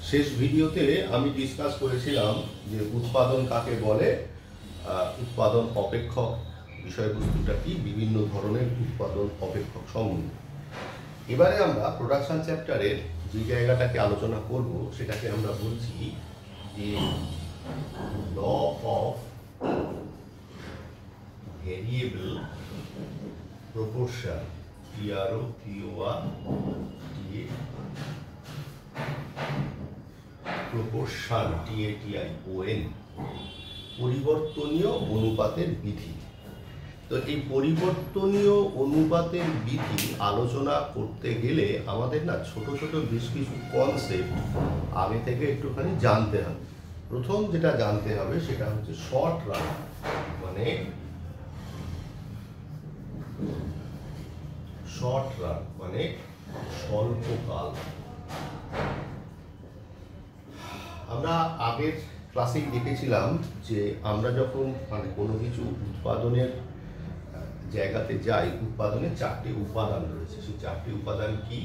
শেষ ভিডিওতে আমি ডিসকাস করেছিলাম যে উৎপাদন কাকে বলে, উৎপাদন অপেক্ষক বিষয়বস্তুটা কি, বিভিন্ন ধরনের উৎপাদন অপেক্ষক সম্বন্ধে। এবারে আমরা প্রোডাকশন চ্যাপ্টারের যে জায়গাটাকে আলোচনা করব সেটাকে আমরা বলছি যে law of variable proportion, proportion TATION, পরিবর্তনীয় অনুপাতের বিধি। তো এই পরিবর্তনীয় অনুপাতের বিধি আলোচনা করতে গেলে আমাদের না ছোট ছোট বেশ কিছু কনসেপ্ট আগে থেকে একটুখানি জানতে হবে। প্রথম যেটা জানতে হবে সেটা হচ্ছে শর্ট রান, মানে স্বল্পকাল। আমরা আগের ক্লাসেই দেখেছিলাম যে আমরা যখন কোনো কিছু উৎপাদনের জায়গাতে যাই, উৎপাদনের চারটি উপাদান রয়েছে। সেই চারটি উপাদান কি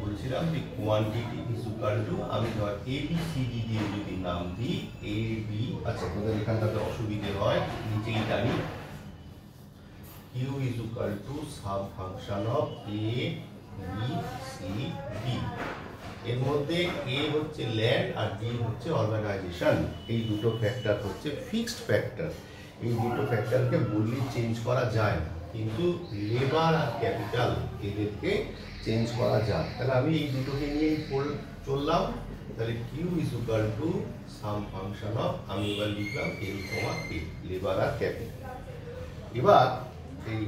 বলেছিলাম যে কোয়ান্টিটি ইজ ইকুয়াল টু, আমি ধর ABCD দিয়ে যদি নাম দিই AB, আচ্ছা তোমাদের এখানটাতে অসুবিধে হয় নিচেই জানি, Q is equal to sub function of ABCD। এর মধ্যে A হচ্ছে ল্যান্ড আর D হচ্ছে অর্গানাইজেশন। এই দুটো ফ্যাক্টর হচ্ছে ফিক্সড ফ্যাক্টর। এই দুটো ফ্যাক্টরকে বললে চেঞ্জ করা যায় না, কিন্তু লেবার আর ক্যাপিটাল এদেরকে চেঞ্জ করা যায়। তাহলে আমি এই দুটোকে নিয়েই চললাম। তাহলে Q is equal to some function of, আমি এবার লিখলাম L, K, লেবার আর ক্যাপিটাল। এবার এই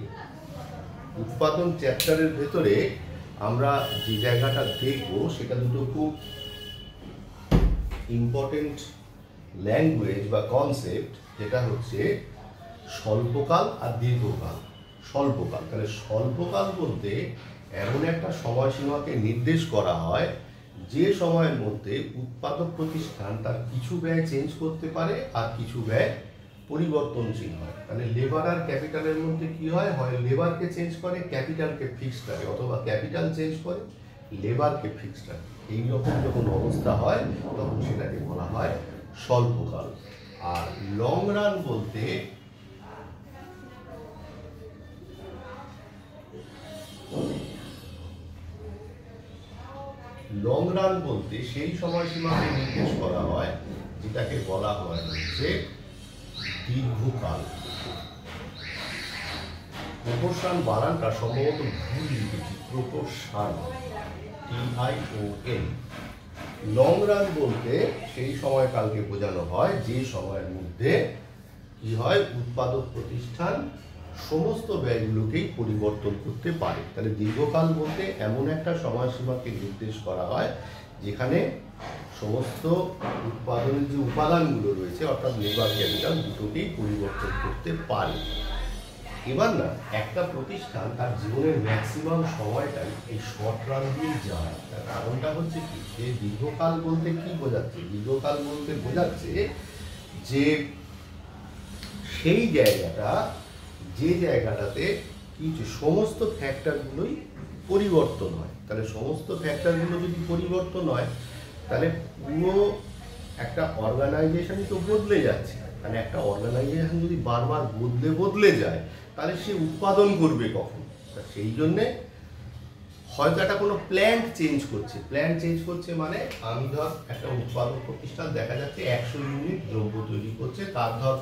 উৎপাদন চ্যাপ্টারের ভেতরে আমরা যে জায়গাটা দেখব সেটা দুটো খুব ইম্পর্টেন্ট ল্যাঙ্গুয়েজ বা কনসেপ্ট, যেটা হচ্ছে স্বল্পকাল আর দীর্ঘকাল। স্বল্পকাল, তাহলে স্বল্পকাল বলতে এমন একটা সময়সীমাকে নির্দেশ করা হয় যে সময়ের মধ্যে উৎপাদক প্রতিষ্ঠান তার কিছু ব্যয় চেঞ্জ করতে পারে আর কিছু ব্যয় পরিবর্তনশীল হয়। তাহলে লেবার আর ক্যাপিটালের মধ্যে কি হয়, হয় লেবারকে চেঞ্জ করে, ক্যাপিটালকে ফিক্সড রাখে, অথবা ক্যাপিটাল চেঞ্জ করে, লেবারকে ফিক্সড রাখে। এইরকম যখন অবস্থা হয় তখন সেটাকে বলা হয় স্বল্পকাল। আর লং রান বলতে সেই সময়সীমাকে নির্দেশ করা হয় যেটাকে বলা হয় হচ্ছে দীর্ঘকাল। প্রপোর্শন বানানটা সম্ভবত ভুল লিখেছি, প্রপোর্শন TION। লং রান বলতে সেই সময়কালকে বোঝানো হয় যে সময়ের মধ্যে কি হয়, উৎপাদক প্রতিষ্ঠান সমস্ত ব্যয়গুলোকেই পরিবর্তন করতে পারে। তাহলে দীর্ঘকাল বলতে এমন একটা সময়সীমাকে নির্দেশ করা হয় যেখানে সমস্ত উৎপাদনের যে উপাদানগুলো রয়েছে, অর্থাৎ লেবার ক্যাপিটাল, দুটোকেই পরিবর্তন করতে পারে। এবার না একটা প্রতিষ্ঠান তার জীবনের ম্যাক্সিমাম সময়টাই এই শর্ট রান দিয়ে যায়। তার কারণটা হচ্ছে কি, যে দীর্ঘকাল বলতে কি বোঝাচ্ছে, দীর্ঘকাল বলতে বোঝাচ্ছে যে সেই জায়গাটা, যে জায়গাটাতে কিছু সমস্ত ফ্যাক্টরগুলোই পরিবর্তন হয়। তাহলে সমস্ত ফ্যাক্টরগুলো যদি পরিবর্তন হয় তাহলে পুরো একটা অর্গানাইজেশনই তো বদলে যাচ্ছে। মানে একটা অর্গানাইজেশন যদি বারবার বদলে যায় তাহলে সে উৎপাদন করবে কখন? সেই জন্যে হয়তো একটা কোনো প্ল্যান্ট চেঞ্জ করছে, মানে আমি ধর একটা উৎপাদন প্রতিষ্ঠান দেখা যাচ্ছে 100 ইউনিট দ্রব্য তৈরি করছে, তার ধর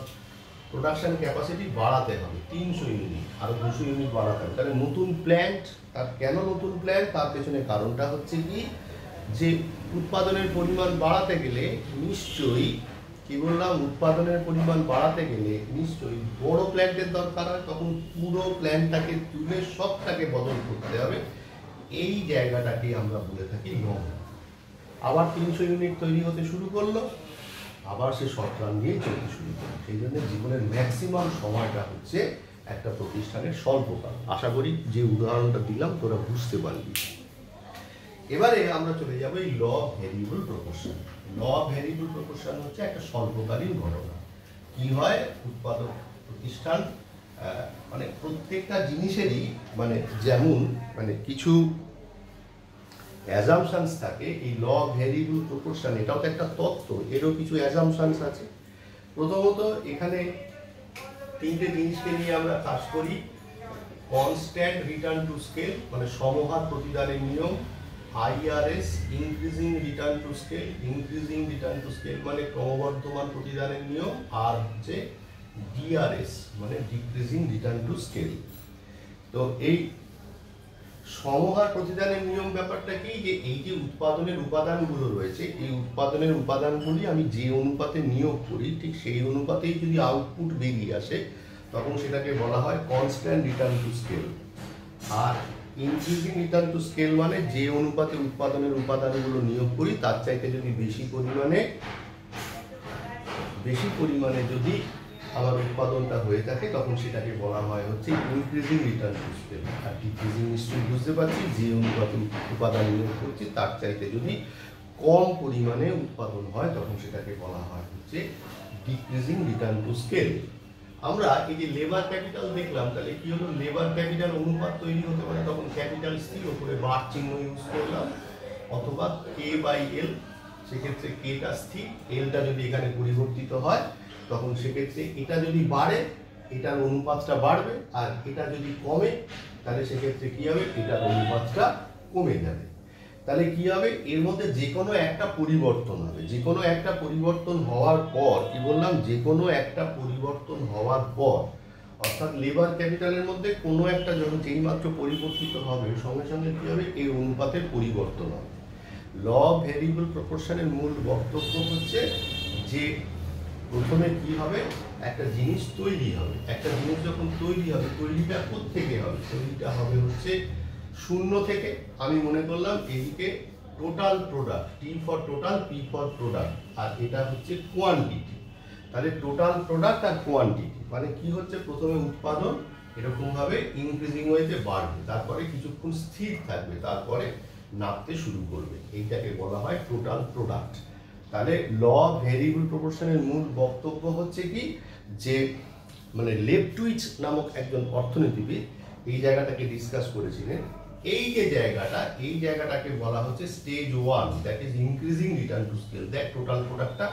প্রোডাকশন ক্যাপাসিটি বাড়াতে হবে 300 ইউনিট, আরো 200 ইউনিট বাড়াতে হবে। তাহলে নতুন প্ল্যান্ট, তার কেন নতুন প্ল্যান্ট, তার পেছনে কারণটা হচ্ছে কি, যে উৎপাদনের পরিমাণ বাড়াতে গেলে নিশ্চয়ই, কি বললাম, উৎপাদনের পরিমাণ বাড়াতে গেলে নিশ্চয়ই বড় প্ল্যান্টের দরকার হয়। তখন পুরো প্ল্যান্টটাকে তুলে সবটাকে বদল করতে হবে। এই জায়গাটাকে আমরা বলে থাকি লং। আবার 300 ইউনিট তৈরি হতে শুরু করলো, আবার সে শর্ট রান দিয়ে চলতে শুরু করলো। সেই জন্য জীবনের ম্যাক্সিমাম সময়টা হচ্ছে একটা প্রতিষ্ঠানের স্বল্পকাল। আশা করি যে উদাহরণটা দিলাম তোরা বুঝতে পারবি। এবারে আমরা চলে যাবো এই law of variable proportion. Law of variable proportion হচ্ছে একটা স্বল্পকালীন ঘটনা। কি হয়, উৎপাদক প্রতিষ্ঠান মানে প্রত্যেকটা জিনিসেরই, মানে যেমন কিছু অ্যাজাম্পশনস থাকে, এই ল অফ ভেরিয়েবল প্রপোর্শন এটাও তো একটা তত্ত্ব, এরও কিছু অ্যাজাম্পশনস আছে। প্রথমত এখানে তিনটে জিনিসকে নিয়ে আমরা কাজ করি। কনস্ট্যান্ট রিটার্ন টু স্কেল মানে সমহার প্রতিদানের নিয়ম, IRS increasing return to scale, increasing return to scale মানে ক্রমবর্ধমান প্রতিদানের নিয়ম, আর হচ্ছে DRS মানে ডিক্রিজিং রিটার্ন টু স্কেল। তো এই সমহার প্রতিদানের নিয়ম ব্যাপারটা কি, যে এই যে উৎপাদনের উপাদানগুলো রয়েছে, এই উৎপাদনের উপাদানগুলি আমি যে অনুপাতে নিয়োগ করি ঠিক সেই অনুপাতেই যদি আউটপুট বেরিয়ে আসে তখন সেটাকে বলা হয় constant return to scale. R increasing return to scale মানে যে অনুপাতে উৎপাদনের উপাদানগুলো নিয়োগ করি তার চাইতে যদি বেশি পরিমাণে যদি আমার উৎপাদনটা হয়ে থাকে তখন সেটাকে বলা হয় হচ্ছে ইনক্রিজিং রিটার্ন টু স্কেল। আর ডিক্রিজিং নিশ্চয়ই বুঝতে পারছি, যে অনুপাতে উপাদান নিয়োগ করছি তার চাইতে যদি কম পরিমাণে উৎপাদন হয় তখন সেটাকে বলা হয় হচ্ছে ডিক্রিজিং রিটার্ন টু স্কেল। আমরা এই যে লেবার ক্যাপিটাল দেখলাম, তাহলে কি হলো, লেবার ক্যাপিটাল অনুপাত তৈরি হতে পারে তখন ক্যাপিটাল স্থির ওপরে বার চিহ্ন ইউজ করলাম, অথবা K/L, সেক্ষেত্রে Kটা স্থির, Lটা যদি এখানে পরিবর্তিত হয় তখন সেক্ষেত্রে এটা যদি বাড়ে এটার অনুপাতটা বাড়বে, আর এটা যদি কমে তাহলে সেক্ষেত্রে কি হবে, এটার অনুপাতটা কমে যাবে। তাহলে কি হবে, এর মধ্যে যে কোনো একটা পরিবর্তন হবে। যে কোনো একটা পরিবর্তন হওয়ার পর কি বললাম, যে কোনো একটা পরিবর্তন হওয়ার পর অর্থাৎ লেবার ক্যাপিটালের মধ্যে কোনো একটা যখন যেই মাত্র পরিবর্তিত হবে সঙ্গে সঙ্গে কি হবে, এই অনুপাতের পরিবর্তন হবে। ল অফ ভেরিয়েবল প্রপোর্শনের মূল বক্তব্য হচ্ছে যে প্রথমে কি হবে, একটা জিনিস তৈরি হবে। একটা জিনিস যখন তৈরি হবে, তৈরিটা কোত্থেকে হবে, তৈরিটা হবে হচ্ছে শূন্য থেকে। আমি মনে করলাম এদিকে total product, T for total, P for product, আর এটা হচ্ছে কোয়ান্টিটি। তাহলে টোটাল প্রোডাক্ট আর কোয়ান্টিটি মানে কি হচ্ছে, প্রথমে উৎপাদন এরকম ভাবে ইনক্রিজিং ওয়েতে বাড়বে, তারপরে কিছুক্ষণ স্থির থাকবে, তারপরে নামতে শুরু করবে, এইটাকে বলা হয় টোটাল প্রোডাক্ট। তাহলে ল অফ ভেরিয়েবল প্রপোর্শনের মূল বক্তব্য হচ্ছে কি, যে মানে লেবটুইচ নামক একজন অর্থনীতিবিদ এই জায়গাটাকে ডিসকাস করেছিলেন। এই যে জায়গাটা, এই জায়গাটাকে বলা হচ্ছে stage 1, that is increasing return to scale. দেখ টোটাল প্রোডাক্টটা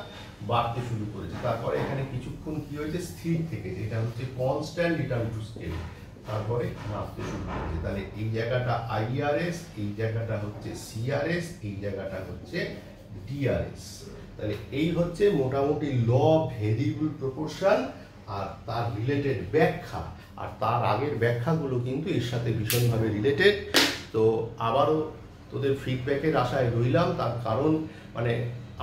বাড়তে শুরু করেছে, তারপরে এখানে কিছুক্ষণ কি হয়েছে, স্থির থেকে, যেটা হচ্ছে কনস্ট্যান্ট রিটার্ন টু স্কেল, তারপরে নামতে শুরু করেছে। তাহলে এই জায়গাটা IRS, এই জায়গাটা হচ্ছে CRS, এই জায়গাটা হচ্ছে DRS। তাহলে এই হচ্ছে মোটামুটি ল অফ ভেরিয়েবল প্রপোর্শন আর তার রিলেটেড ব্যাখ্যা। আর তার আগের ব্যাখ্যাগুলো কিন্তু এর সাথে ভীষণভাবে রিলেটেড। তো আবারও তোদের ফিডব্যাকের আশায় রইলাম। তার কারণ মানে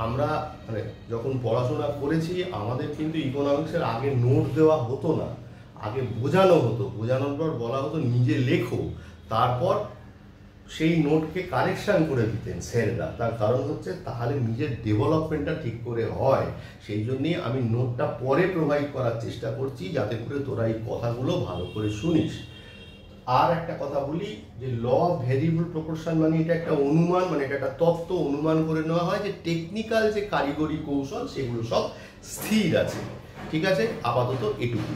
আমরা মানে যখন পড়াশোনা করেছি আমাদের কিন্তু ইকোনমিক্সের আগে নোট দেওয়া হতো না, আগে বোঝানো হতো, বোঝানোর পর বলা হতো নিজে লেখো, তারপর সেই নোটকে কারেকশন করে দিতেন স্যাররা। তার কারণ হচ্ছে তাহলে নিজের ডেভেলপমেন্টটা ঠিক করে হয়। সেই জন্যই আমি নোটটা পরে প্রোভাইড করার চেষ্টা করছি, যাতে করে তোরা এই কথাগুলো ভালো করে শুনিস। আর একটা কথা বলি, যে ল অফ ভেরিয়েবল প্রপোর্শন মানে এটা একটা অনুমান, মানে এটা একটা তত্ত্ব, অনুমান করে নেওয়া হয় যে টেকনিক্যাল যে কারিগরি কৌশল সেগুলো সব স্থির আছে। ঠিক আছে, আপাতত এটুকু।